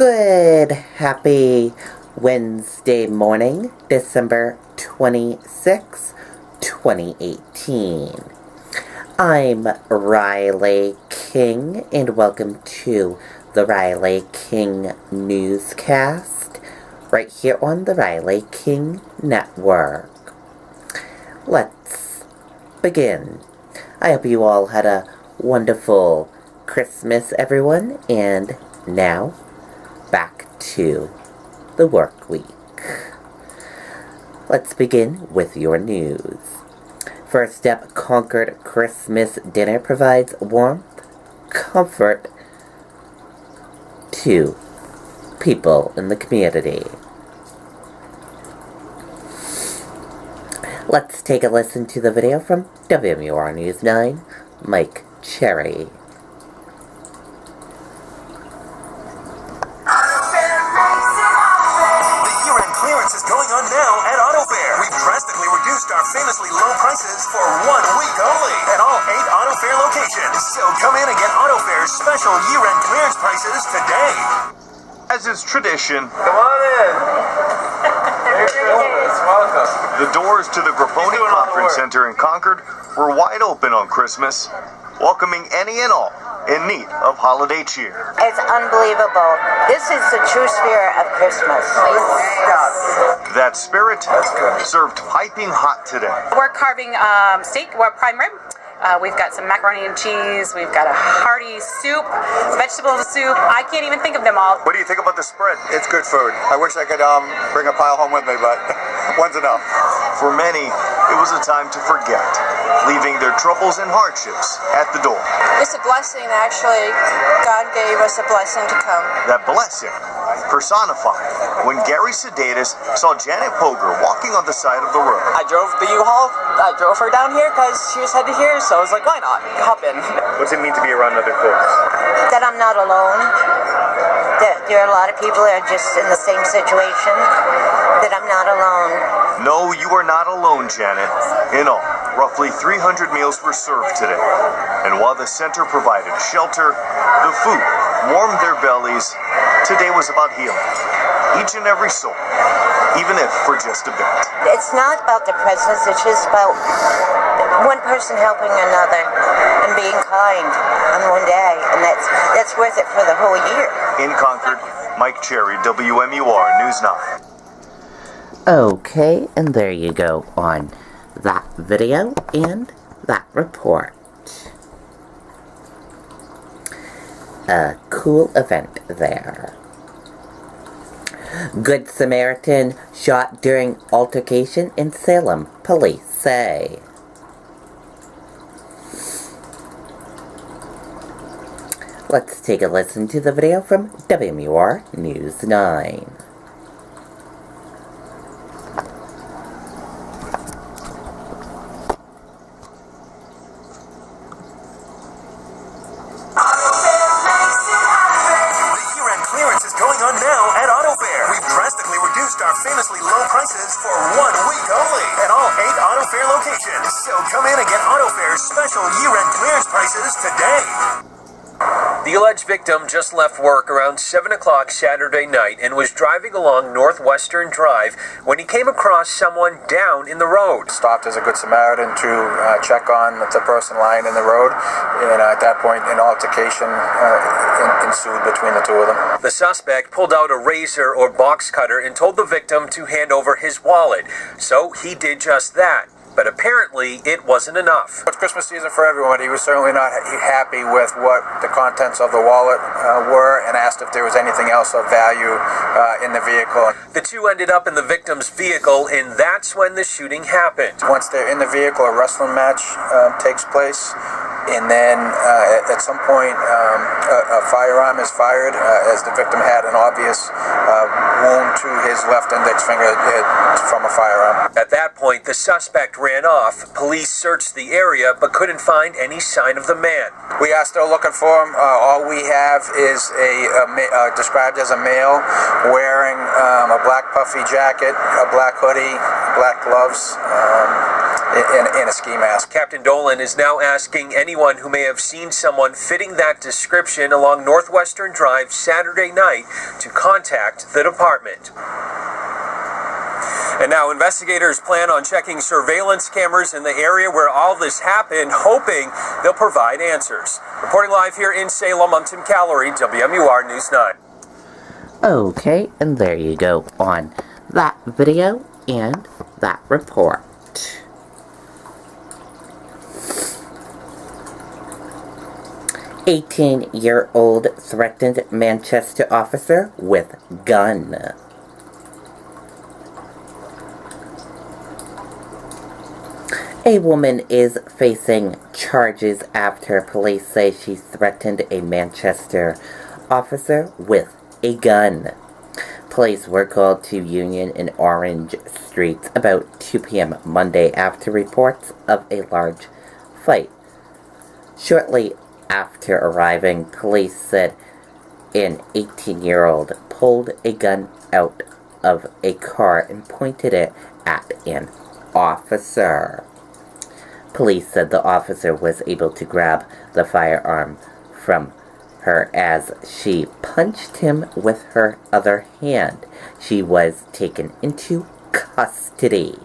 Good, happy Wednesday morning, December 26, 2018. I'm Riley King, and welcome to the Riley King Newscast, right here on the Riley King Network. Let's begin. I hope you all had a wonderful Christmas, everyone, and now, back to the work week. Let's begin with your news. First up, Concord Christmas dinner provides warmth, comfort to people in the community. Let's take a listen to the video from WMUR News 9, Mike Cherry. Famously low prices for 1 week only at all 8 Auto Fair locations. So come in and get Auto Fair's special year-end clearance prices today. As is tradition, come on in. Welcome. The doors to the Grapponi Conference Center in Concord were wide open on Christmas, welcoming any and all in need of holiday cheer. It's unbelievable. This is the true spirit of Christmas. That spirit served piping hot today. We're carving steak, prime rib. We've got some macaroni and cheese. We've got a hearty soup, vegetable soup. I can't even think of them all. What do you think about the spread? It's good food. I wish I could bring a pile home with me, but one's enough. For many, it was a time to forget, leaving their troubles and hardships at the door. It's a blessing, actually. God gave us a blessing to come. That blessing personified when Gary Sedatus saw Janet Poger walking on the side of the road. I drove the U-Haul. I drove her down here because she was headed here, so I was like, why not? Hop in. What's it mean to be around other folks? That I'm not alone. That there are a lot of people that are just in the same situation. That I'm not alone. No, you are not alone, Janet. In all, roughly 300 meals were served today. And while the center provided shelter, the food warmed their bellies. Today was about healing each and every soul, even if for just a bit. It's not about the presents, it's just about one person helping another and being kind on one day, and that's worth it for the whole year. In Concord, Mike Cherry, WMUR News 9. Okay, and there you go on that video and that report. A cool event there. Good Samaritan shot during altercation in Salem, police say. Let's take a listen to the video from WMUR News 9. Famously low prices for 1 week only at all 8 Auto Fair locations. So come in and get Auto Fair's special year-end clearance prices today. The alleged victim just left work around 7 o'clock Saturday night and was driving along Northwestern Drive when he came across someone down in the road. Stopped as a good Samaritan to check on the person lying in the road, and at that point an altercation ensued between the two of them. The suspect pulled out a razor or box cutter and told the victim to hand over his wallet, so he did just that. But apparently, it wasn't enough. It's Christmas season for everyone. He was certainly not happy with what the contents of the wallet were and asked if there was anything else of value in the vehicle. The two ended up in the victim's vehicle, and that's when the shooting happened. Once they're in the vehicle, a wrestling match takes place. And then at some point, a firearm is fired as the victim had an obvious wound to his left index finger from a firearm. At that point, the suspect ran off. Police searched the area but couldn't find any sign of the man. We are still looking for him. All we have is described as a male wearing a black puffy jacket, a black hoodie, black gloves. in a ski mask. Captain Dolan is now asking anyone who may have seen someone fitting that description along Northwestern Drive Saturday night to contact the department. And now investigators plan on checking surveillance cameras in the area where all this happened, hoping they'll provide answers. Reporting live here in Salem, I'm Tim Callery, WMUR News 9. Okay, and there you go on that video and that report. "18-year-old threatened Manchester officer with gun." A woman is facing charges after police say she threatened a Manchester officer with a gun. Police were called to Union and Orange Streets about 2 p.m. Monday after reports of a large fight. Shortly after arriving, police said an 18-year-old pulled a gun out of a car and pointed it at an officer. Police said the officer was able to grab the firearm from her as she punched him with her other hand. She was taken into custody.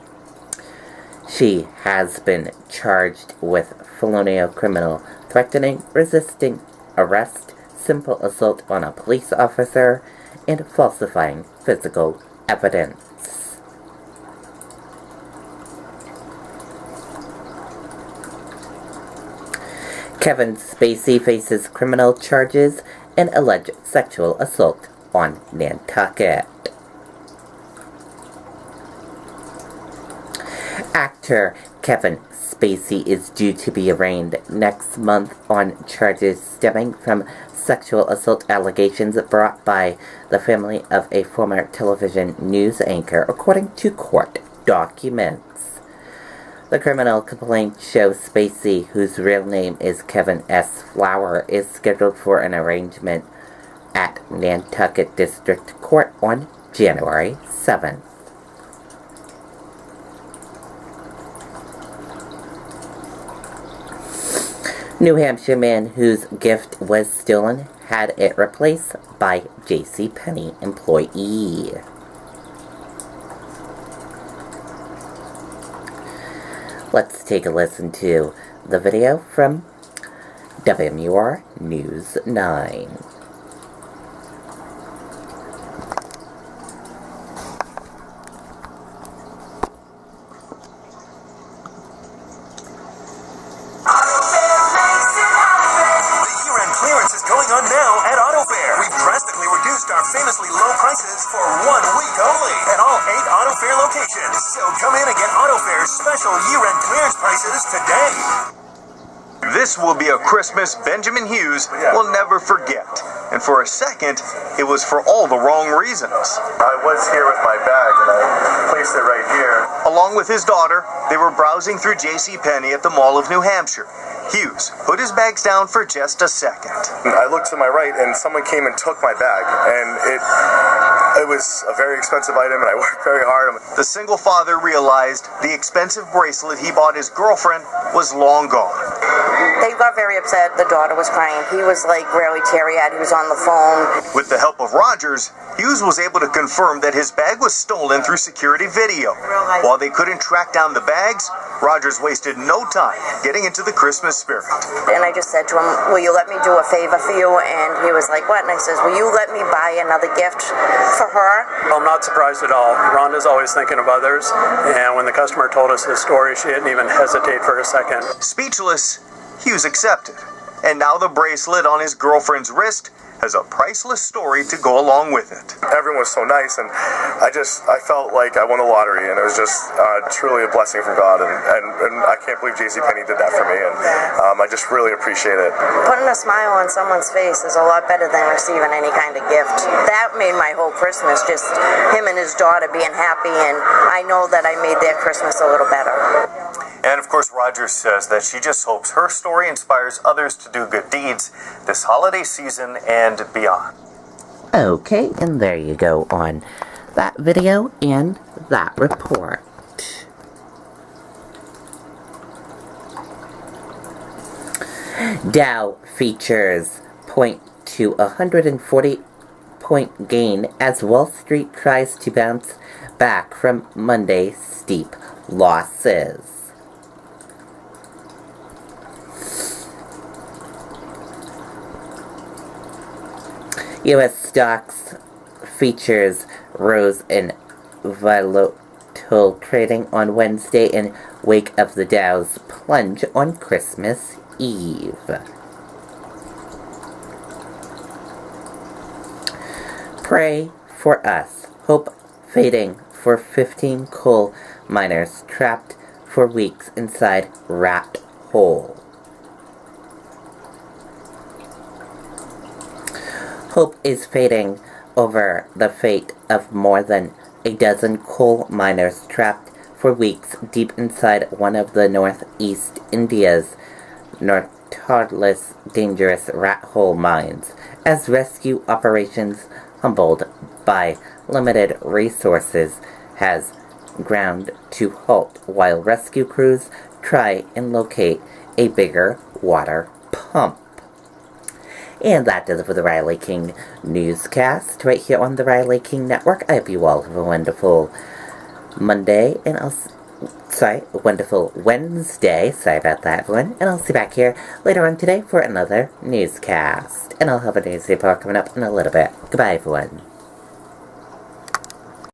She has been charged with felonious criminal threatening, resisting arrest, simple assault on a police officer, and falsifying physical evidence. Kevin Spacey faces criminal charges and alleged sexual assault on Nantucket. Actor Kevin Spacey is due to be arraigned next month on charges stemming from sexual assault allegations brought by the family of a former television news anchor, according to court documents. The criminal complaint shows Spacey, whose real name is Kevin S. Flower, is scheduled for an arraignment at Nantucket District Court on January 7th. New Hampshire man whose gift was stolen had it replaced by JCPenney employee. Let's take a listen to the video from WMUR News 9. Famously low prices for 1 week only at all 8 Auto Fair locations. So come in and get Auto Fair's special year-end clearance prices today. This will be a Christmas Benjamin Hughes will never forget. And for a second, it was for all the wrong reasons. I was here with my bag and I placed it right here. Along with his daughter, they were browsing through JCPenney at the Mall of New Hampshire. Hughes put his bags down for just a second. I looked to my right and someone came and took my bag, and it was a very expensive item and I worked very hard. The single father realized the expensive bracelet he bought his girlfriend was long gone. They got very upset. The daughter was crying. He was like really teary-eyed. He was on the phone. With the help of Rogers, Hughes was able to confirm that his bag was stolen through security video. While they couldn't track down the bags, Rogers wasted no time getting into the Christmas spirit. And I just said to him, will you let me do a favor for you? And he was like, what? And I says, will you let me buy another gift for her? I'm not surprised at all. Rhonda's always thinking of others. And when the customer told us his story, she didn't even hesitate for a second. Speechless, Hughes accepted. And now the bracelet on his girlfriend's wrist has a priceless story to go along with it. Everyone was so nice, and I felt like I won the lottery, and it was just truly a blessing from God, and I can't believe JCPenney did that for me, and I just really appreciate it. Putting a smile on someone's face is a lot better than receiving any kind of gift. That made my whole Christmas, just him and his daughter being happy, and I know that I made their Christmas a little better. And of course, Rogers says that she just hopes her story inspires others to do good deeds this holiday season and beyond. Okay, and there you go on that video and that report. Dow features point to 140-point gain as Wall Street tries to bounce back from Monday's steep losses. U.S. stocks features rose in volatile trading on Wednesday in wake of the Dow's plunge on Christmas Eve. Pray for us. Hope fading for 15 coal miners trapped for weeks inside rat hole. Hope is fading over the fate of more than a dozen coal miners trapped for weeks deep inside one of the Northeast India's notorious dangerous rat hole mines, as rescue operations humbled by limited resources has ground to halt while rescue crews try and locate a bigger water pump. And that does it for the Riley King Newscast right here on the Riley King Network. I hope you all have a wonderful Monday, and wonderful Wednesday. Sorry about that, everyone. And I'll see you back here later on today for another newscast. And I'll have a news report coming up in a little bit. Goodbye, everyone.